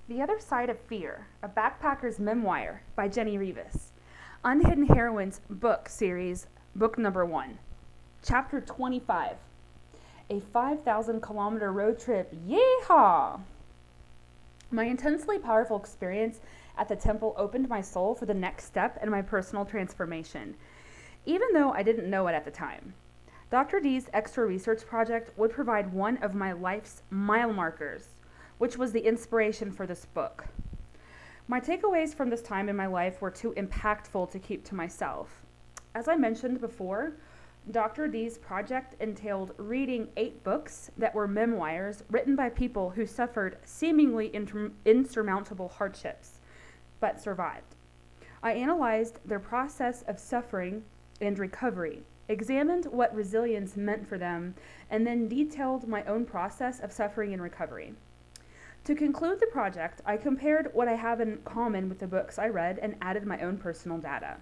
The Other Side of Fear, a Backpacker's Memoir by Jenni. Unhidden Heroines book series, book number 1. Chapter 25. A 5,000-kilometer road trip. YEEHAW! My intensely powerful experience at the temple opened my soul for the next step in my personal transformation, even though I didn't know it at the time. Dr. D's extra research project would provide one of my life's mile markers, which was the inspiration for this book. My takeaways from this time in my life were too impactful to keep to myself. As I mentioned before, Dr. D's project entailed reading 8 books that were memoirs written by people who suffered seemingly insurmountable hardships, but survived. I analyzed their process of suffering and recovery, examined what resilience meant for them, and then detailed my own process of suffering and recovery. To conclude the project, I compared what I have in common with the books I read and added my own personal data.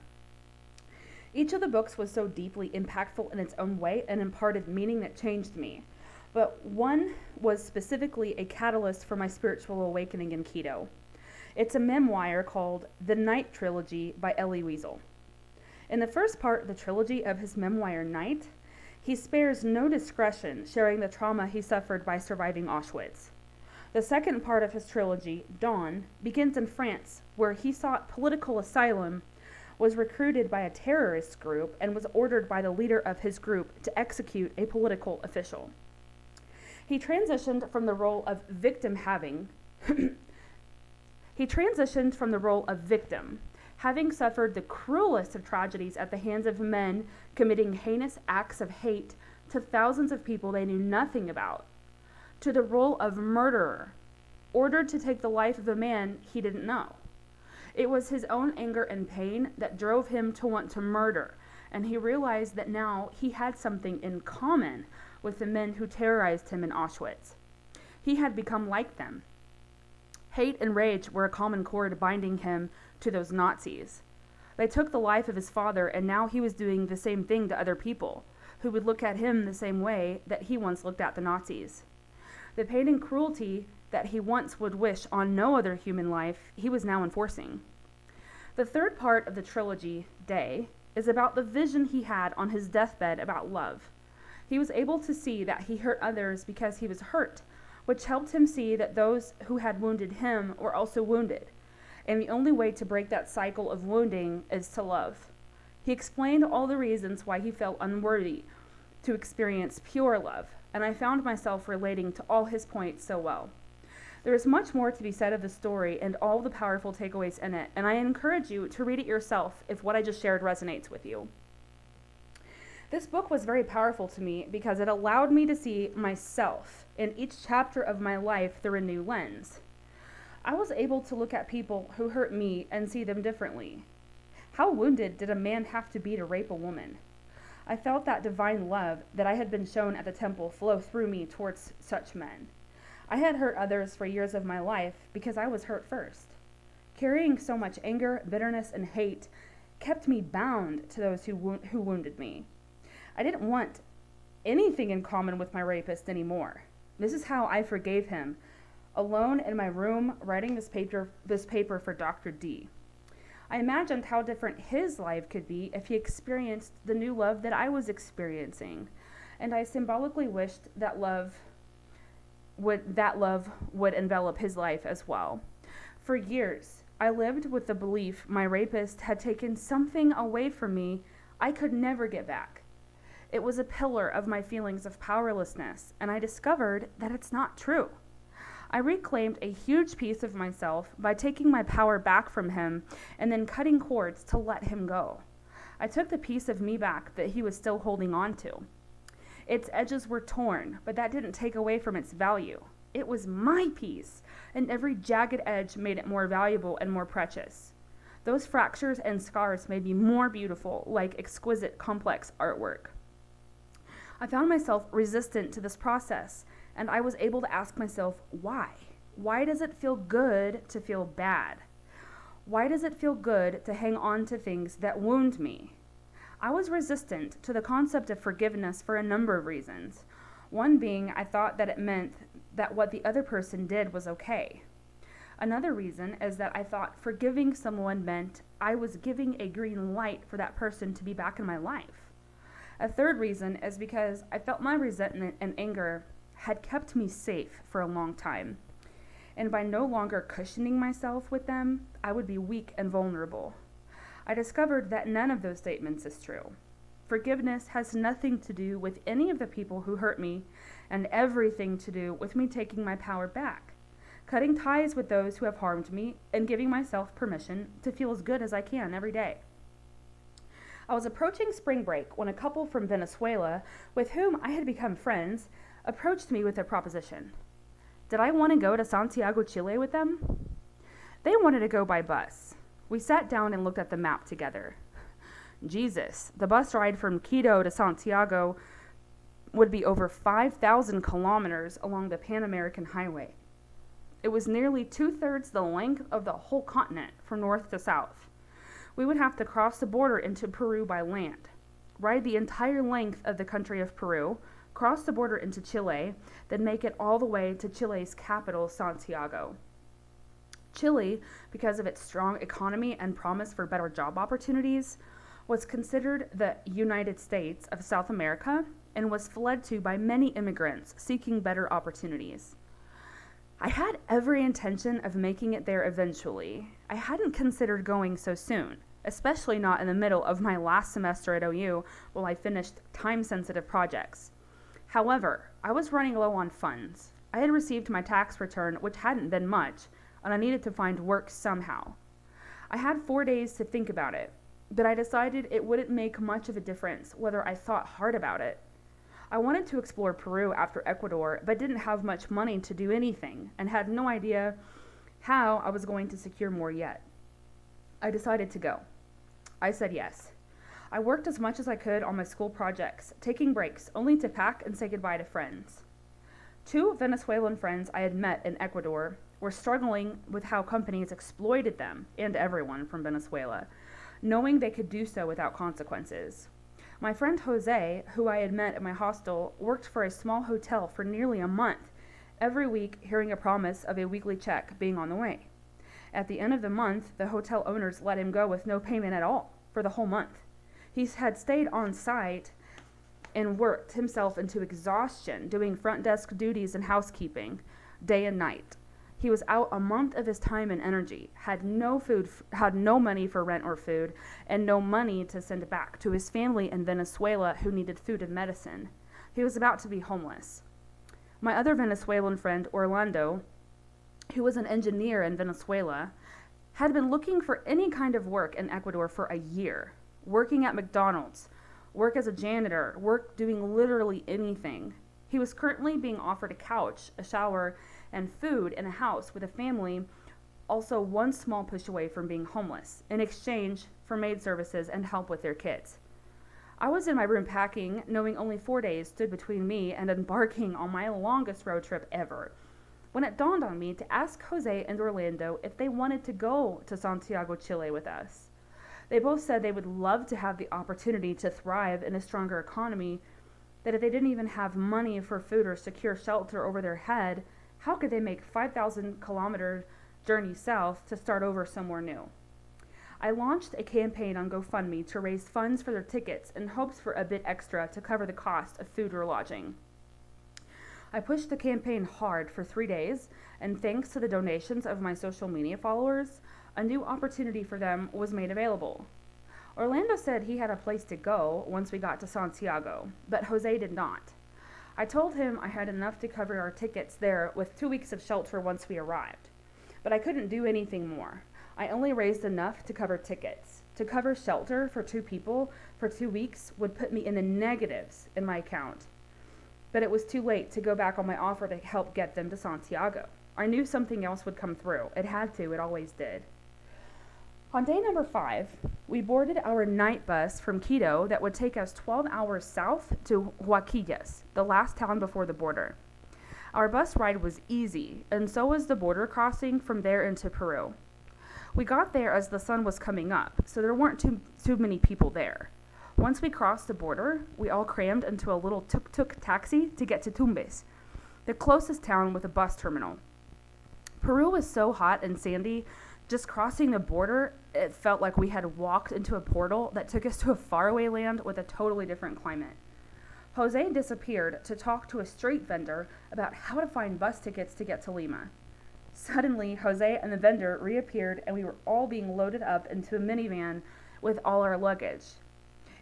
Each of the books was so deeply impactful in its own way and imparted meaning that changed me, but one was specifically a catalyst for my spiritual awakening in keto. It's a memoir called The Night Trilogy by Elie Wiesel. In the first part of the trilogy of his memoir, Night, he spares no discretion sharing the trauma he suffered by surviving Auschwitz. The second part of his trilogy, Dawn, begins in France, where he sought political asylum, was recruited by a terrorist group, and was ordered by the leader of his group to execute a political official. He transitioned from the role of victim, having suffered the cruelest of tragedies at the hands of men committing heinous acts of hate to thousands of people they knew nothing about, to the role of murderer, ordered to take the life of a man he didn't know. It was his own anger and pain that drove him to want to murder, and he realized that now he had something in common with the men who terrorized him in Auschwitz. He had become like them. Hate and rage were a common cord binding him to those Nazis. They took the life of his father, and now he was doing the same thing to other people, who would look at him the same way that he once looked at the Nazis. The pain and cruelty that he once would wish on no other human life, he was now enforcing. The third part of the trilogy, Day, is about the vision he had on his deathbed about love. He was able to see that he hurt others because he was hurt, which helped him see that those who had wounded him were also wounded, and the only way to break that cycle of wounding is to love. He explained all the reasons why he felt unworthy to experience pure love, and I found myself relating to all his points so well. There is much more to be said of the story and all the powerful takeaways in it, and I encourage you to read it yourself if what I just shared resonates with you. This book was very powerful to me because it allowed me to see myself in each chapter of my life through a new lens. I was able to look at people who hurt me and see them differently. How wounded did a man have to be to rape a woman? I felt that divine love that I had been shown at the temple flow through me towards such men. I had hurt others for years of my life because I was hurt first. Carrying so much anger, bitterness, and hate kept me bound to those who wounded me. I didn't want anything in common with my rapist anymore. This is how I forgave him, alone in my room writing this paper for Dr. D. I imagined how different his life could be if he experienced the new love that I was experiencing, and I symbolically wished that love would envelop his life as well. For years, I lived with the belief my rapist had taken something away from me I could never get back. It was a pillar of my feelings of powerlessness, and I discovered that it's not true. I reclaimed a huge piece of myself by taking my power back from him and then cutting cords to let him go. I took the piece of me back that he was still holding on to. Its edges were torn, but that didn't take away from its value. It was my piece, and every jagged edge made it more valuable and more precious. Those fractures and scars made me more beautiful, like exquisite, complex artwork. I found myself resistant to this process, and I was able to ask myself, why? Why does it feel good to feel bad? Why does it feel good to hang on to things that wound me? I was resistant to the concept of forgiveness for a number of reasons. One being, I thought that it meant that what the other person did was okay. Another reason is that I thought forgiving someone meant I was giving a green light for that person to be back in my life. A third reason is because I felt my resentment and anger had kept me safe for a long time. And by no longer cushioning myself with them, I would be weak and vulnerable. I discovered that none of those statements is true. Forgiveness has nothing to do with any of the people who hurt me, and everything to do with me taking my power back, cutting ties with those who have harmed me, and giving myself permission to feel as good as I can every day. I was approaching spring break when a couple from Venezuela, with whom I had become friends, approached me with a proposition. Did I want to go to Santiago, Chile with them? They wanted to go by bus. We sat down and looked at the map together. Jesus, the bus ride from Quito to Santiago would be over 5,000 kilometers along the Pan American Highway. It was nearly 2/3 the length of the whole continent from north to south. We would have to cross the border into Peru by land, ride the entire length of the country of Peru, cross the border into Chile, then make it all the way to Chile's capital, Santiago. Chile, because of its strong economy and promise for better job opportunities, was considered the United States of South America and was fled to by many immigrants seeking better opportunities. I had every intention of making it there eventually. I hadn't considered going so soon, especially not in the middle of my last semester at OU while I finished time-sensitive projects. However, I was running low on funds. I had received my tax return, which hadn't been much, and I needed to find work somehow. I had 4 days to think about it, but I decided it wouldn't make much of a difference whether I thought hard about it. I wanted to explore Peru after Ecuador, but didn't have much money to do anything, and had no idea how I was going to secure more yet. I decided to go. I said yes. I worked as much as I could on my school projects, taking breaks only to pack and say goodbye to friends. 2 Venezuelan friends I had met in Ecuador were struggling with how companies exploited them and everyone from Venezuela, knowing they could do so without consequences. My friend Jose, who I had met at my hostel, worked for a small hotel for nearly a month, every week hearing a promise of a weekly check being on the way. At the end of the month, the hotel owners let him go with no payment at all for the whole month. He had stayed on site and worked himself into exhaustion doing front desk duties and housekeeping day and night. He was out a month of his time and energy, had no money for rent or food, and no money to send back to his family in Venezuela who needed food and medicine. He was about to be homeless. My other Venezuelan friend, Orlando, who was an engineer in Venezuela, had been looking for any kind of work in Ecuador for a year, working at McDonald's, work as a janitor, work doing literally anything. He was currently being offered a couch, a shower, and food in a house with a family, also one small push away from being homeless, in exchange for maid services and help with their kids. I was in my room packing, knowing only 4 days stood between me and embarking on my longest road trip ever, when it dawned on me to ask Jose and Orlando if they wanted to go to Santiago, Chile with us. They both said they would love to have the opportunity to thrive in a stronger economy, that if they didn't even have money for food or secure shelter over their head, how could they make 5,000 kilometer journey south to start over somewhere new? I launched a campaign on GoFundMe to raise funds for their tickets in hopes for a bit extra to cover the cost of food or lodging. I pushed the campaign hard for 3 days, and thanks to the donations of my social media followers, a new opportunity for them was made available. Orlando said he had a place to go once we got to Santiago, but Jose did not. I told him I had enough to cover our tickets there with 2 weeks of shelter once we arrived, but I couldn't do anything more. I only raised enough to cover tickets. To cover shelter for 2 people for 2 weeks would put me in the negatives in my account, but it was too late to go back on my offer to help get them to Santiago. I knew something else would come through. It had to. It always did. On day number 5, we boarded our night bus from Quito that would take us 12 hours south to Huaquillas, the last town before the border. Our bus ride was easy, and so was the border crossing from there into Peru. We got there as the sun was coming up, so there weren't too many people there. Once we crossed the border, we all crammed into a little tuk-tuk taxi to get to Tumbes, the closest town with a bus terminal. Peru was so hot and sandy, just crossing the border, it felt like we had walked into a portal that took us to a faraway land with a totally different climate. Jose disappeared to talk to a street vendor about how to find bus tickets to get to Lima. Suddenly, Jose and the vendor reappeared, and we were all being loaded up into a minivan with all our luggage.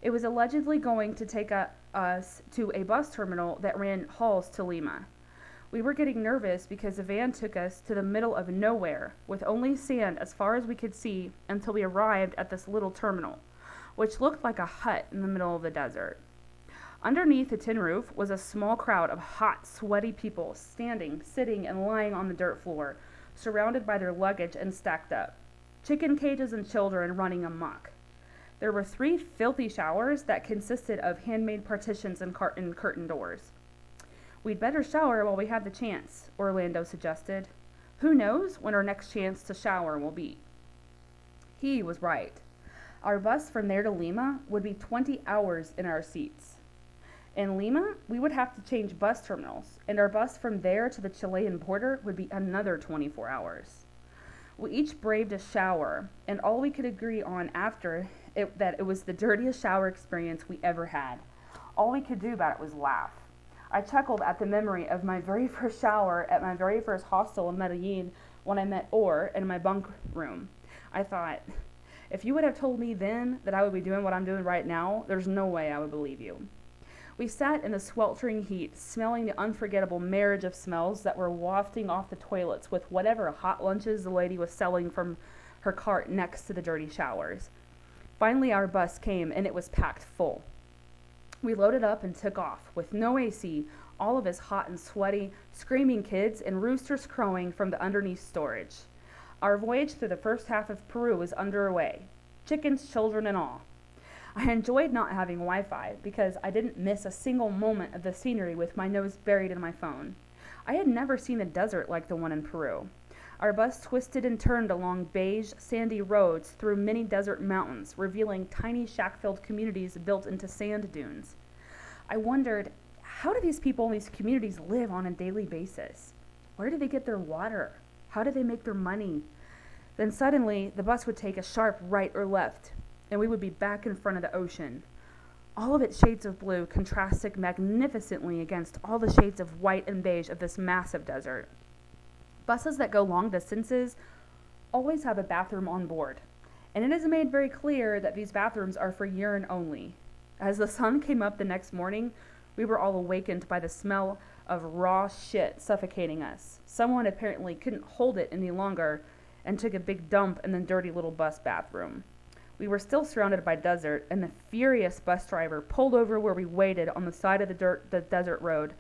It was allegedly going to take us to a bus terminal that ran hauls to Lima. We were getting nervous because the van took us to the middle of nowhere, with only sand as far as we could see until we arrived at this little terminal, which looked like a hut in the middle of the desert. Underneath the tin roof was a small crowd of hot, sweaty people standing, sitting, and lying on the dirt floor, surrounded by their luggage and stacked up. Chicken cages and children running amok. There were 3 filthy showers that consisted of handmade partitions and curtain doors. We'd better shower while we have the chance, Orlando suggested. Who knows when our next chance to shower will be? He was right. Our bus from there to Lima would be 20 hours in our seats. In Lima, we would have to change bus terminals, and our bus from there to the Chilean border would be another 24 hours. We each braved a shower, and all we could agree on after that it was the dirtiest shower experience we ever had. All we could do about it was laugh. I chuckled at the memory of my very first shower at my very first hostel in Medellin when I met Orr in my bunk room. I thought, if you would have told me then that I would be doing what I'm doing right now, there's no way I would believe you. We sat in the sweltering heat, smelling the unforgettable marriage of smells that were wafting off the toilets with whatever hot lunches the lady was selling from her cart next to the dirty showers. Finally, our bus came, and it was packed full. We loaded up and took off, with no AC, all of us hot and sweaty, screaming kids, and roosters crowing from the underneath storage. Our voyage through the first half of Peru was underway, chickens, children, and all. I enjoyed not having Wi-Fi because I didn't miss a single moment of the scenery with my nose buried in my phone. I had never seen a desert like the one in Peru. Our bus twisted and turned along beige, sandy roads through many desert mountains, revealing tiny shack-filled communities built into sand dunes. I wondered, how do these people in these communities live on a daily basis? Where do they get their water? How do they make their money? Then suddenly, the bus would take a sharp right or left, and we would be back in front of the ocean. All of its shades of blue contrasted magnificently against all the shades of white and beige of this massive desert. Buses that go long distances always have a bathroom on board, and it is made very clear that these bathrooms are for urine only. As the sun came up the next morning, we were all awakened by the smell of raw shit suffocating us. Someone apparently couldn't hold it any longer and took a big dump in the dirty little bus bathroom. We were still surrounded by desert, and the furious bus driver pulled over where we waited on the side of the desert road,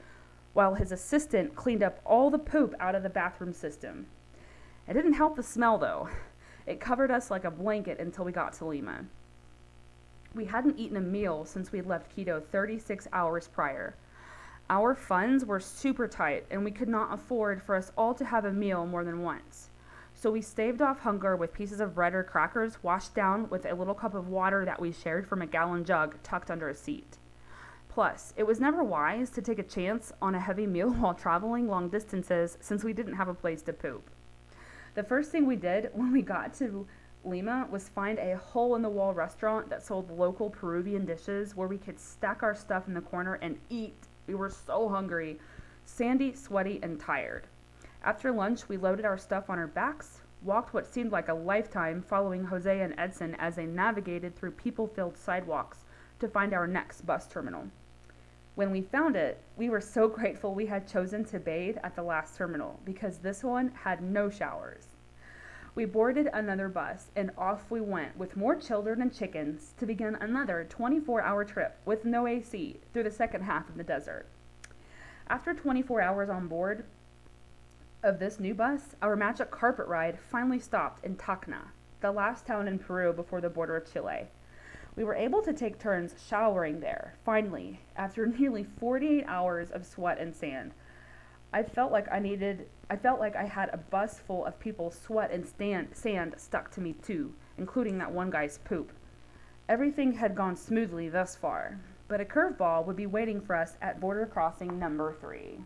while his assistant cleaned up all the poop out of the bathroom system. It didn't help the smell, though. It covered us like a blanket until we got to Lima. We hadn't eaten a meal since we had left Quito 36 hours prior. Our funds were super tight, and we could not afford for us all to have a meal more than once. So we staved off hunger with pieces of bread or crackers washed down with a little cup of water that we shared from a gallon jug tucked under a seat. Plus, it was never wise to take a chance on a heavy meal while traveling long distances since we didn't have a place to poop. The first thing we did when we got to Lima was find a hole-in-the-wall restaurant that sold local Peruvian dishes where we could stack our stuff in the corner and eat. We were so hungry, sandy, sweaty, and tired. After lunch, we loaded our stuff on our backs, walked what seemed like a lifetime following Jose and Edson as they navigated through people-filled sidewalks to find our next bus terminal. When we found it, we were so grateful we had chosen to bathe at the last terminal because this one had no showers. We boarded another bus and off we went with more children and chickens to begin another 24-hour trip with no AC through the second half of the desert. After 24 hours on board of this new bus, our magic carpet ride finally stopped in Tacna, the last town in Peru before the border of Chile. We were able to take turns showering there, finally, after nearly 48 hours of sweat and sand. I felt like I had a bus full of people's sweat and sand stuck to me too, including that one guy's poop. Everything had gone smoothly thus far, but a curveball would be waiting for us at border crossing number 3.